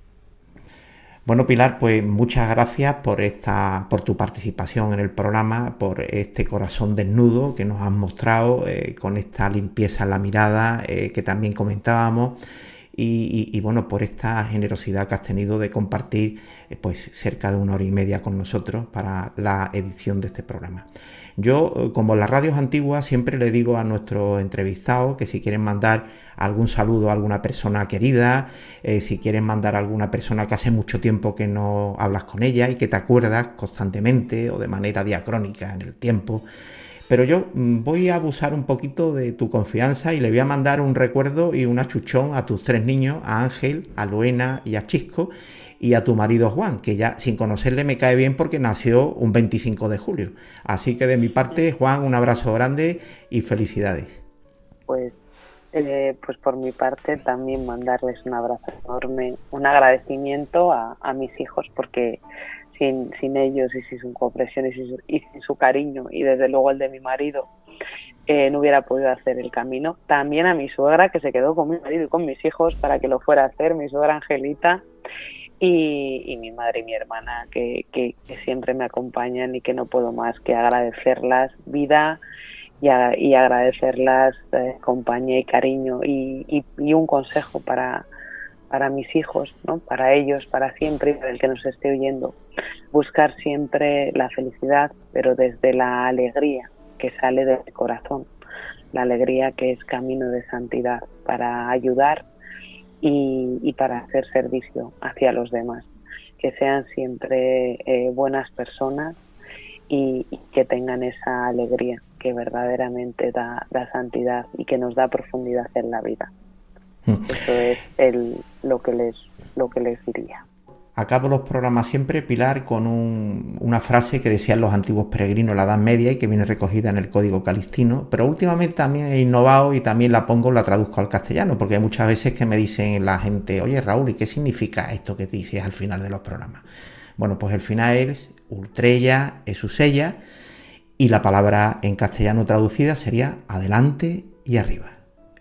Bueno, Pilar, pues muchas gracias por tu participación en el programa, por este corazón desnudo que nos has mostrado, con esta limpieza en la mirada que también comentábamos, y bueno, por esta generosidad que has tenido de compartir pues cerca de 1 hora y media con nosotros para la edición de este programa. Yo, como en las radios antiguas, siempre le digo a nuestros entrevistados que si quieren mandar algún saludo a alguna persona querida, si quieren mandar a alguna persona que hace mucho tiempo que no hablas con ella y que te acuerdas constantemente o de manera diacrónica en el tiempo. Pero yo voy a abusar un poquito de tu confianza y le voy a mandar un recuerdo y un achuchón a tus 3 niños, a Ángel, a Luena y a Chisco, y a tu marido Juan, que ya sin conocerle me cae bien porque nació un 25 de julio. Así que de mi parte, Juan, un abrazo grande y felicidades. Pues por mi parte también mandarles un abrazo enorme, un agradecimiento a mis hijos, porque sin ellos y sin su comprensión y sin su cariño y desde luego el de mi marido no hubiera podido hacer el camino. También a mi suegra, que se quedó con mi marido y con mis hijos para que lo fuera a hacer, mi suegra Angelita, y mi madre y mi hermana que siempre me acompañan y que no puedo más que agradecerlas vida y agradecerlas compañía y cariño y un consejo para mis hijos, ¿no?, para ellos, para siempre y para el que nos esté oyendo. Buscar siempre la felicidad, pero desde la alegría que sale del corazón, la alegría que es camino de santidad, para ayudar y para hacer servicio hacia los demás. Que sean siempre buenas personas y que tengan esa alegría que verdaderamente da santidad y que nos da profundidad en la vida. Eso es lo que les diría. Acabo los programas siempre, Pilar, con una frase que decían los antiguos peregrinos en la Edad Media y que viene recogida en el Código Calixtino, pero últimamente también he innovado y también la traduzco al castellano, porque hay muchas veces que me dicen la gente, oye Raúl, ¿y qué significa esto que dices al final de los programas? Bueno, pues el final es ultrella, esusella, y la palabra en castellano traducida sería adelante y arriba.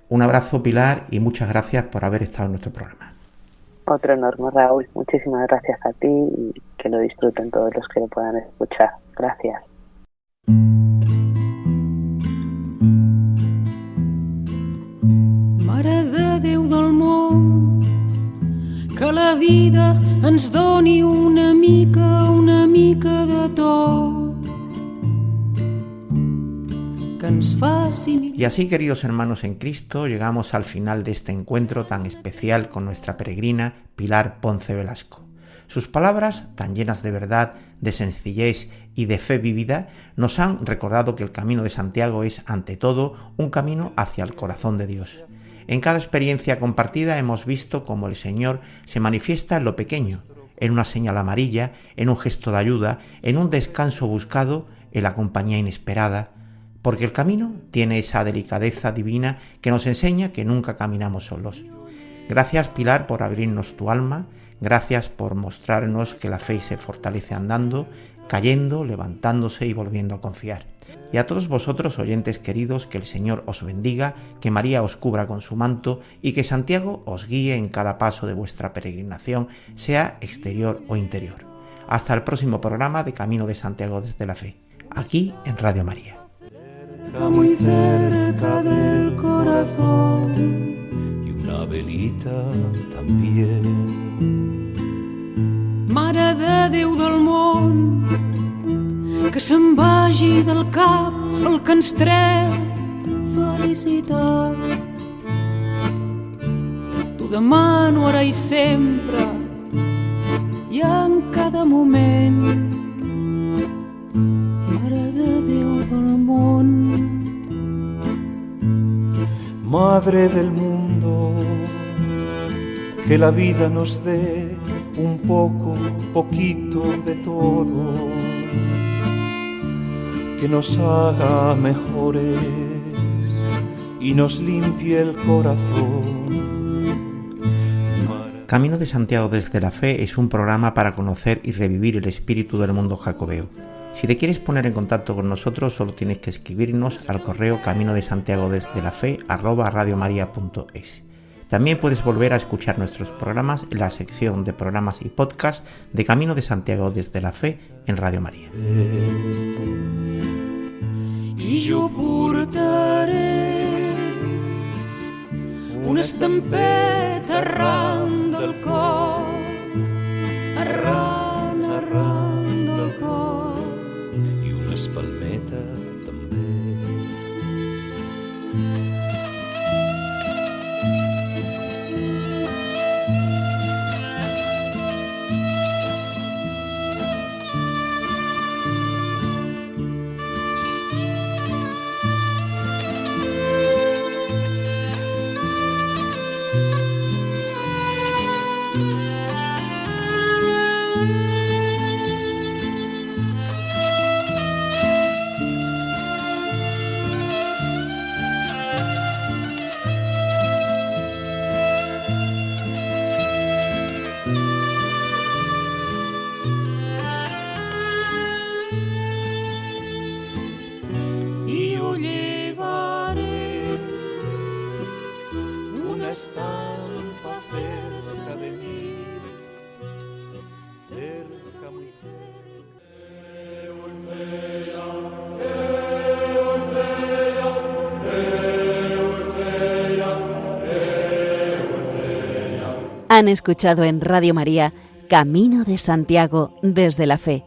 Un abrazo, Pilar, y muchas gracias por haber estado en nuestro programa. Otro enorme, Raúl. Muchísimas gracias a ti y que lo disfruten todos los que lo puedan escuchar. Gracias. Mare de Déu del món, que la vida ens doni una mica de tot. Y así, queridos hermanos en Cristo, llegamos al final de este encuentro tan especial con nuestra peregrina Pilar Ponce Velasco. Sus palabras, tan llenas de verdad, de sencillez y de fe vivida, nos han recordado que el camino de Santiago es, ante todo, un camino hacia el corazón de Dios. En cada experiencia compartida hemos visto cómo el Señor se manifiesta en lo pequeño, en una señal amarilla, en un gesto de ayuda, en un descanso buscado, en la compañía inesperada, porque el camino tiene esa delicadeza divina que nos enseña que nunca caminamos solos. Gracias, Pilar, por abrirnos tu alma, gracias por mostrarnos que la fe se fortalece andando, cayendo, levantándose y volviendo a confiar. Y a todos vosotros, oyentes queridos, que el Señor os bendiga, que María os cubra con su manto y que Santiago os guíe en cada paso de vuestra peregrinación, sea exterior o interior. Hasta el próximo programa de Camino de Santiago desde la Fe, aquí en Radio María. Muy cerca del corazón y una velita también. Mare de Déu del món, que se'n vagi del cap el que ens treu felicitat. T'ho demano ara i sempre i en cada moment. Mare de Déu del món. Madre del mundo, que la vida nos dé un poquito de todo, que nos haga mejores y nos limpie el corazón. Camino de Santiago desde la Fe es un programa para conocer y revivir el espíritu del mundo jacobeo. Si te quieres poner en contacto con nosotros, solo tienes que escribirnos al correo caminodesantiagodesdelafe@radiomaria.es. También puedes volver a escuchar nuestros programas en la sección de programas y podcast de Camino de Santiago desde la Fe en Radio María. I jo portaré una estampeta arran del cor, arran del cor, i una espalmeta també. Estampa cerca de mí, cerca, muy cerca. Han escuchado en Radio María Camino de Santiago desde la Fe,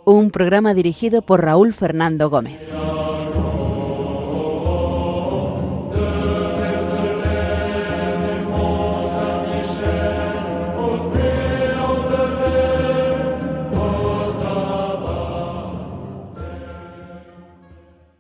un programa dirigido por Raúl Fernando Gómez.